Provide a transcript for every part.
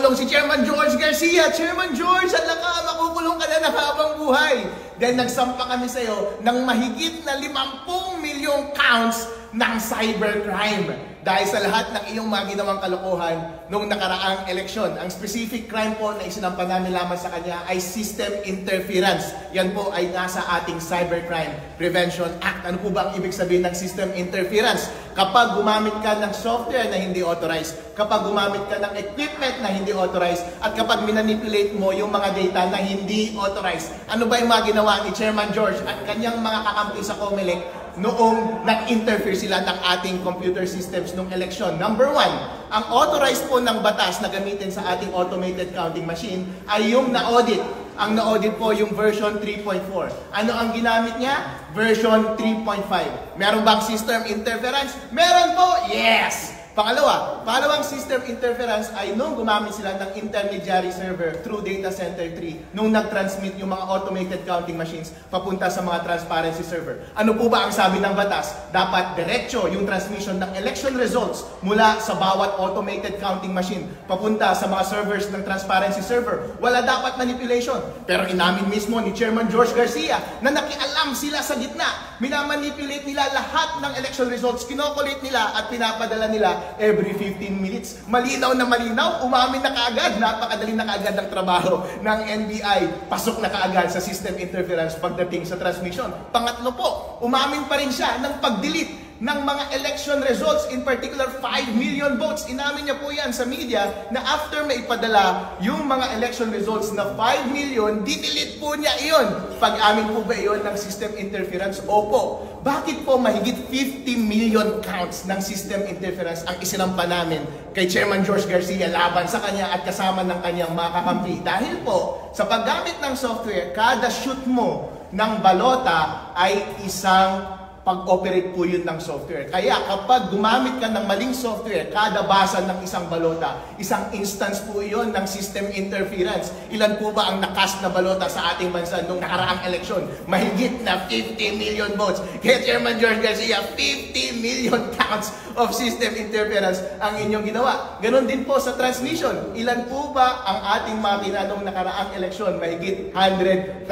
makulong si Chairman George Garcia. Chairman George, hala ka, makukulong ka na ng habang buhay. Dahil nagsampa kami sa iyo ng mahigit na 50 milyong counts ng cybercrime. Dahil sa lahat ng iyong mga ginawang kalokohan noong nakaraang eleksyon. Ang specific crime po na isinampa namin lamang sa kanya ay system interference. Yan po ay nasa ating Cybercrime Prevention Act. Ano po ba ang ibig sabihin ng system interference? Kapag gumamit ka ng software na hindi authorized, kapag gumamit ka ng equipment na hindi authorized, at kapag minanipulate mo yung mga data na hindi authorized. Ano ba yung mga ginawa ni Chairman George at kanyang mga kakampi sa COMELEC noong nag-interfere sila ng ating computer systems nung eleksyon? Number one, ang authorized po ng batas na gamitin sa ating automated counting machine ay yung na-audit. Ang na-audit po yung version 3.4. Ano ang ginamit niya? Version 3.5. Meron bang system interference? Meron po! Yes! Pangalawang system interference ay nung gumamit sila ng intermediary server through data center 3 nung nag-transmit yung mga automated counting machines papunta sa mga transparency server. Ano po ba ang sabi ng batas? Dapat diretso yung transmission ng election results mula sa bawat automated counting machine papunta sa mga servers ng transparency server. Wala dapat manipulation. Pero inamin mismo ni Chairman George Garcia na nakialam sila sa gitna. Minamanipulate nila lahat ng election results, kinokolate nila at pinapadala nila every 15 minutes. Malinaw na malinaw, umamin na kaagad, napakadali na kaagad ang trabaho ng NBI. Pasok na kaagad sa system interference pagdating sa transmission. Pangatlo po, umamin pa rin siya ng pag-delete ng mga election results, in particular 5 million votes. Inamin niya po yan sa media na after maipadala yung mga election results na 5 million, didelete po niya iyon. Pag-amin po ba iyon ng system interference? Opo. Bakit po mahigit 50 million counts ng system interference ang isinampa namin kay Chairman George Garcia laban sa kanya at kasama ng kanyang mga kakampi? Dahil po, sa paggamit ng software, kada shoot mo ng balota ay isang pag-operate po yun ng software. Kaya kapag gumamit ka ng maling software, kada basa ng isang balota, isang instance po yun ng system interference. Ilan po ba ang nakast na balota sa ating bansa nung nakaraang eleksyon? Mahigit na 50 million votes. Kaya Chairman George Garcia, 50 million counts of system interference ang inyong ginawa. Ganon din po sa transmission. Ilan po ba ang ating makina nung nakaraang eleksyon? Mahigit 100,000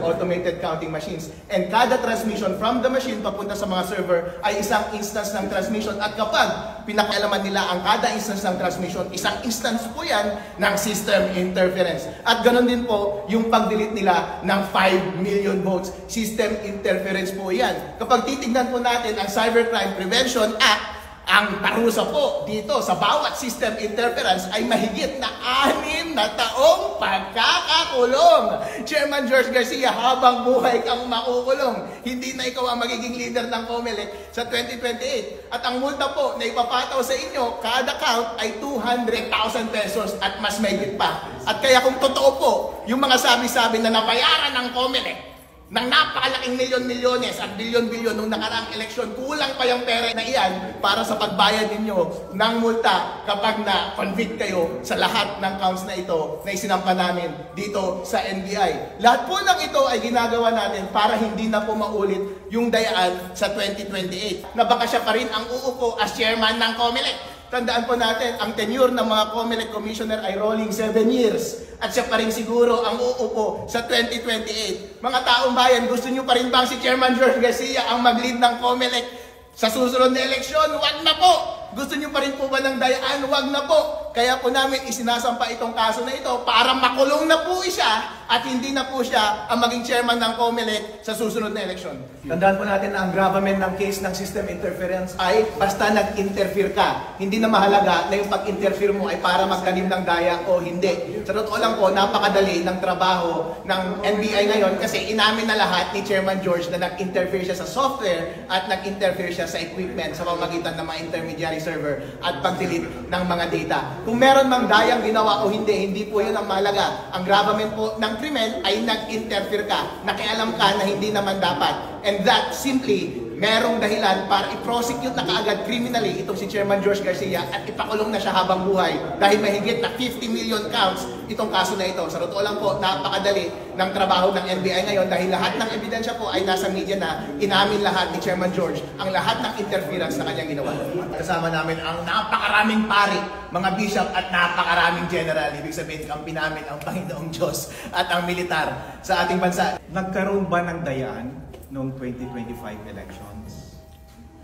automated counting machines. And kada transmission from the machine papunta sa mga server ay isang instance ng transmission. At kapag pinakialaman nila ang kada instance ng transmission, isang instance po yan ng system interference. At ganoon din po yung pag-delete nila ng 5 million votes. System interference po yan. Kapag titignan po natin ang Cybercrime Prevention Act, ang parusa po dito sa bawat system interference ay mahigit na 6 na taong pagkakakulong. Chairman George Garcia, habang buhay kang makukulong. Hindi na ikaw ang magiging leader ng COMELEC sa 2028. At ang multa po na ipapataw sa inyo, kada count ay 200,000 pesos at mas mahigit pa. At kaya kung totoo po, yung mga sabi-sabi na nabayaran ng COMELEC ng napakalaking milyon-milyones at bilyon-bilyon nung nakaraang eleksyon, kulang pa yung pera na iyan para sa pagbayad ninyo ng multa kapag na-convict kayo sa lahat ng counts na ito na isinampa namin dito sa NBI. Lahat po ng ito ay ginagawa natin para hindi na po maulit yung dayaan sa 2028 na baka siya pa rin ang uupo as chairman ng COMELEC. Tandaan po natin, ang tenure ng mga COMELEC commissioner ay rolling 7 years. At siya pa rin siguro ang uupo sa 2028. Mga taong bayan, gusto nyo pa rin bang si Chairman George Garcia ang mag-lead ng COMELEC sa susunod na eleksyon? Wag na po! Gusto nyo pa rin po ba ng dayaan? Wag na po! Kaya po namin isinasampa itong kaso na ito para makulong na po siya at hindi na po siya ang maging chairman ng COMELEC sa susunod na eleksyon. Tandaan po natin na ang gravamen ng case ng system interference ay basta nag-interfere ka. Hindi na mahalaga na yung pag-interfere mo ay para magtanim ng daya o hindi. Sa totoo lang po, napakadali ng trabaho ng NBI ngayon kasi inamin na lahat ni Chairman George na nag-interfere siya sa software at nag-interfere siya sa equipment sa pamamagitan ng mga intermediary server at pag-delete ng mga data. Kung meron mang dayang ginawa o hindi po yun ang mahalaga. Ang gravamen po ng krimen ay nag-interfere ka, nakialam ka na hindi naman dapat. And that simply, merong dahilan para i-prosecute na kaagad criminally itong si Chairman George Garcia at ipakulong na siya habang buhay dahil mahigit na 50 million counts itong kaso na ito. Sa totoo lang po, napakadali ng trabaho ng NBI ngayon dahil lahat ng ebidensya po ay nasa media na inamin lahat ni Chairman George ang lahat ng interference na kanyang ginawa. Kasama namin ang napakaraming pari, mga bishop at napakaraming general. Ibig sabihin, kampi namin ang Panginoong Diyos at ang militar sa ating bansa. Nagkaroon ba ng dayaan noong 2025 elections?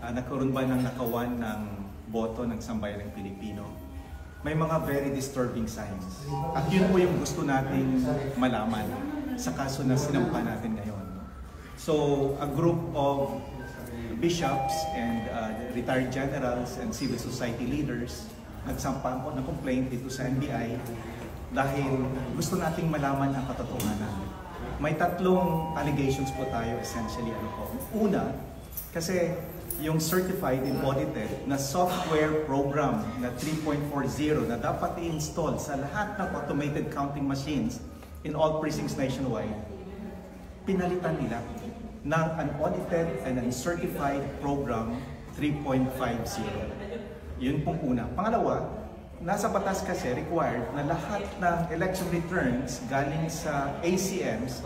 Nagkaroon ba ng nakawan ng boto ng sambayanang Pilipino? May mga very disturbing signs. At yun po yung gusto nating malaman sa kaso na sinampa natin ngayon. So, a group of bishops and retired generals and civil society leaders nagsampa ng complaint dito sa NBI dahil gusto nating malaman ang katotohanan. May tatlong allegations po tayo essentially. Una, kasi yung certified and audited na software program na 3.40 na dapat i-install sa lahat ng automated counting machines in all precincts nationwide, pinalitan nila ng unaudited and uncertified program 3.50. Yun pong una. Pangalawa, nasa batas kasi required na lahat ng election returns galing sa ACMs,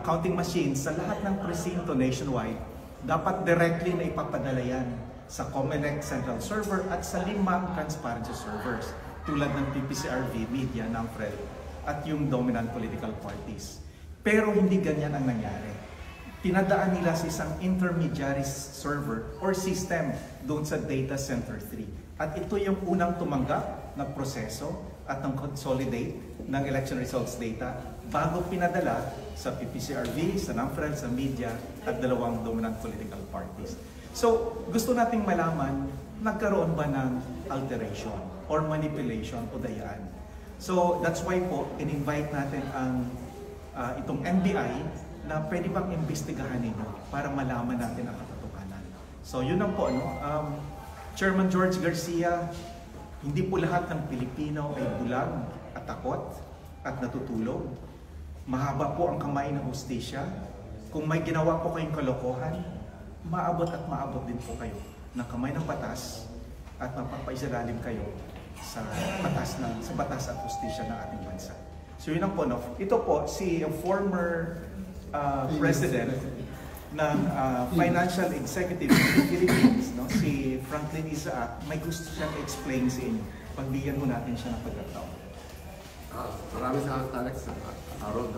counting machines sa lahat ng presinto nationwide, dapat directly na ipapadala yan sa COMELEC Central Server at sa 5 transparency servers tulad ng PPCRV, Media, NAMFREL at yung dominant political parties. Pero hindi ganyan ang nangyari. Pinadaan nila sa isang intermediary server or system doon sa Data Center 3. At ito yung unang tumanggap ng proseso at ng consolidate ng election results data bago pinadala sa PPCRV, sa NAMFREL, sa Media at 2 dominant political parties. So, gusto nating malaman, nagkaroon ba ng alteration or manipulation o dayaan? So, that's why po, in-invite natin ang itong NBI na pwede bang imbestigahan ninyo para malaman natin ang katotohanan. So, yun lang po, Chairman George Garcia, hindi po lahat ng Pilipino ay bulag at takot at natutulog. Mahaba po ang kamay ng hustisya. Kung may ginawa po kayong kalokohan, maabot at maabot din po kayo ng kamay ng batas at mapapaisalalim kayo sa batas at hustisya ng ating bansa. So yun ang po. Ito po, si former president ng financial executive ng Philippines, si Franklin Isaac, may gusto siyang explain sa inyo. Pagbigyan mo natin siya ng pagkataon. Maraming salamat, Alex. Harold.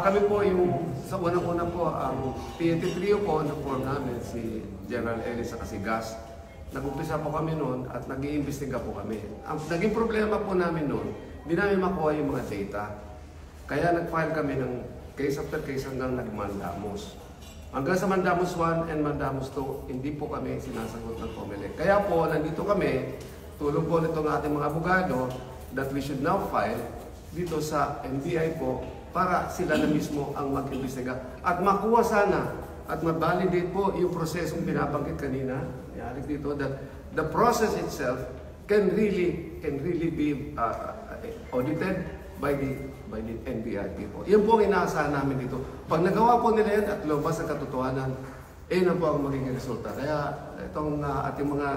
Kami po yung, sa unang-una po, ang PNP trio po na form namin, si General Ellis at si Gas. Nag-umpisa po kami noon at nag-iimbestiga po kami. Ang naging problema po namin noon, hindi namin makuha yung mga data. Kaya nag-file kami ng case after case hanggang nag-mandamus. Hanggang sa Mandamus 1 and Mandamus 2, hindi po kami sinasagot ng COMELEC. Kaya po, nandito kami, tulong po nito ng ating mga abogado, that we should now file dito sa NBI po para sila na mismo ang mag-imbestiga at makuha sana at ma-validate po yung prosesong binabanggit kanina dito, that the process itself can really be audited by the NBI people. Yan po ang inaasahan namin dito. Pag nagawa po nila yan at lumabas ang katotohanan, na po ang magiging resulta. Kaya itong ating mga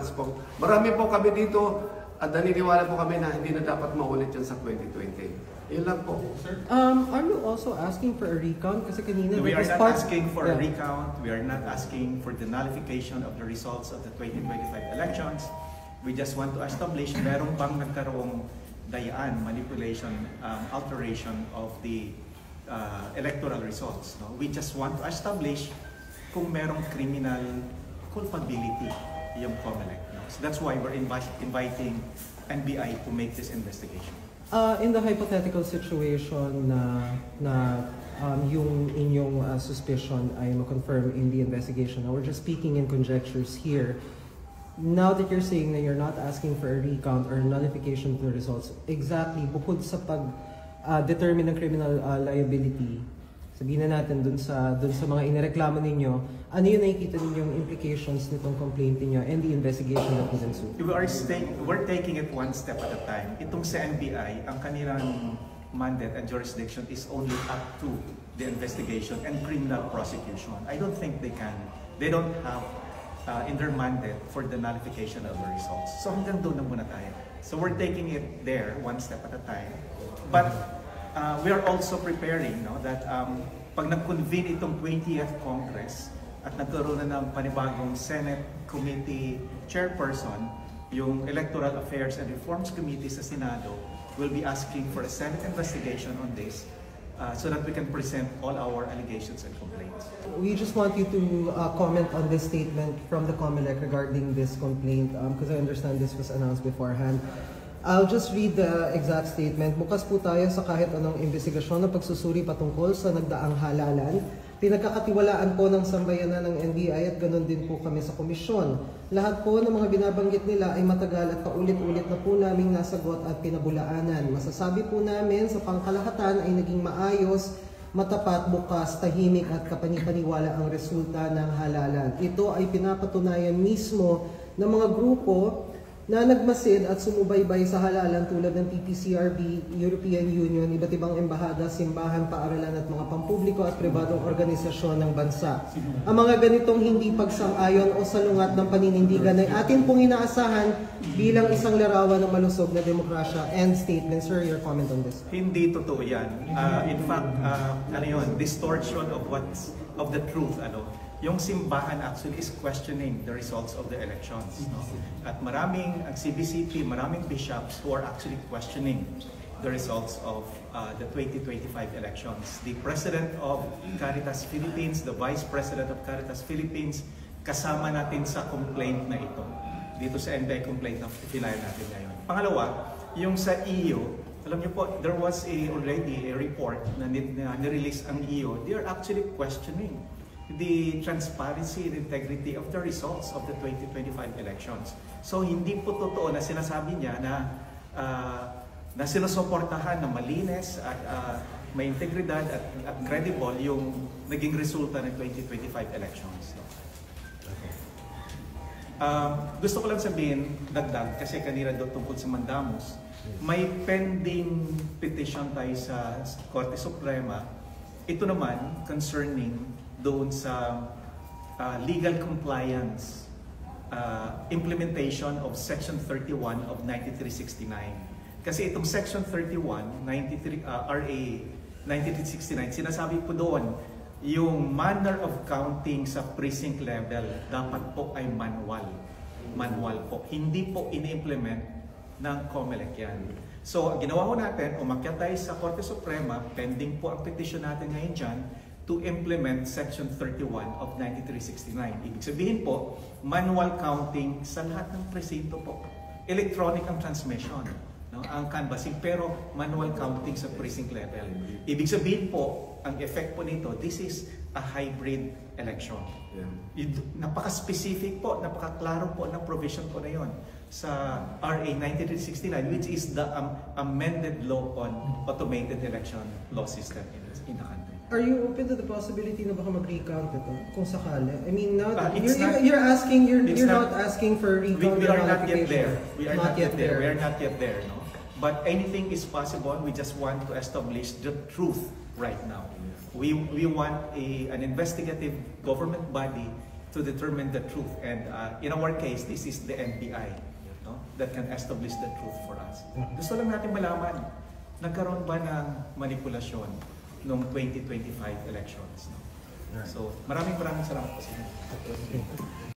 marami po kami dito at naniniwala po kami na hindi na dapat maulit yan sa 2020. Yun lang po. Are you also asking for a recount? Kasi kanina we are not asking for a recount. We are not asking for the nullification of the results of the 2025 elections. We just want to establish merong bang nagkaroong dayaan, manipulation, alteration of the electoral results. No? We just want to establish kung merong criminal culpability yung COMELEC. No? So that's why we're inviting NBI to make this investigation. In the hypothetical situation na yung inyong suspicion ay ma-confirm in the investigation, now we're just speaking in conjectures here. Now that you're saying that you're not asking for a recount or nullification of the results, exactly, bukod sa pag-determine ng criminal liability, sabihin na natin dun sa mga inireklamo ninyo, ano yung nakikita ninyong implications nitong complaint niyo and the investigation that would ensue? We're taking it one step at a time. Itong sa NBI, ang kanilang mandate and jurisdiction is only up to the investigation and criminal prosecution. I don't think they don't have in their mandate for the nullification of the results. So hanggang doon na muna tayo. So we're taking it there one step at a time. But we are also preparing that pag nag-convene itong 20th Congress at nagkaroon na ng panibagong Senate Committee Chairperson, yung Electoral Affairs and Reforms Committee sa Senado will be asking for a Senate investigation on this so that we can present all our allegations and complaints. We just want you to comment on this statement from the COMELEC regarding this complaint because I understand this was announced beforehand. I'll just read the exact statement. Bukas po tayo sa kahit anong investigasyon na pagsusuri patungkol sa nagdaang halalan. Pinagkakatiwalaan po ng sambayanan ng NBI at ganoon din po kami sa komisyon. Lahat po ng mga binabanggit nila ay matagal at paulit-ulit na po naming nasagot at pinabulaanan. Masasabi po namin sa pangkalahatan ay naging maayos, matapat, bukas, tahimik at kapanipaniwala ang resulta ng halalan. Ito ay pinapatunayan mismo ng mga grupo na nagmasid at sumubaybay sa halalan tulad ng PPCRB, European Union, iba't ibang embahada, simbahan, paaralan at mga pampubliko at pribadong organisasyon ng bansa. Ang mga ganitong hindi pagsang-ayon o salungat ng paninindigan ay atin pong inaasahan bilang isang larawan ng malusog na demokrasya. End statement. Sir, your comment on this? Hindi totoo yan. In fact, distortion of the truth. Yung simbahan actually is questioning the results of the elections. At maraming CBCP, maraming bishops who are actually questioning the results of the 2025 elections. The President of Caritas Philippines, the Vice President of Caritas Philippines, kasama natin sa complaint na ito. Dito sa NBI complaint na filayan natin ngayon. Pangalawa, yung sa EU, alam niyo po, there was already a report na nirelease ang EU. They are actually questioning the transparency and integrity of the results of the 2025 elections. So hindi po totoo na sinasabi niya na sinusuportahan na malinis at may integridad at credible yung naging resulta ng 2025 elections. Gusto ko lang sabihin, dagdag, kasi kanina doon tungkol sa Mandamus, may pending petition tayo sa Korte Suprema. Ito naman concerning doon sa legal compliance implementation of Section 31 of 9369. Kasi itong Section 31, RA 9369, sinasabi po doon, yung manner of counting sa precinct level dapat po ay manual. Manual po. Hindi po ini-implement ng COMELEC yan. So, ang ginawa ko natin, umakyat tayo sa Korte Suprema, pending po ang petition natin ngayon dyan, to implement Section 31 of 9369. Ibig sabihin po, manual counting sa lahat ng presinto po. Electronic ang transmission, ang canvassing, pero manual counting sa precinct level. Ibig sabihin po, ang effect po nito, this is a hybrid election. Napaka-specific po, napaka-klaro po ng provision po na yon sa RA 9369, which is the amended law on automated election law system in the country. Are you open to the possibility na baka mag-recount ito kung sakali? I mean, now It's you're not asking for recount. We are not yet there. We are not yet there. We are not yet there, no? But anything is possible. We just want to establish the truth right now. We want an investigative government body to determine the truth, and in our case, this is the NBI, no, that can establish the truth for us. Gusto lang natin malaman, nagkaroon ba ng manipulasyon noong 2025 elections? No? So, maraming salamat po sa inyo.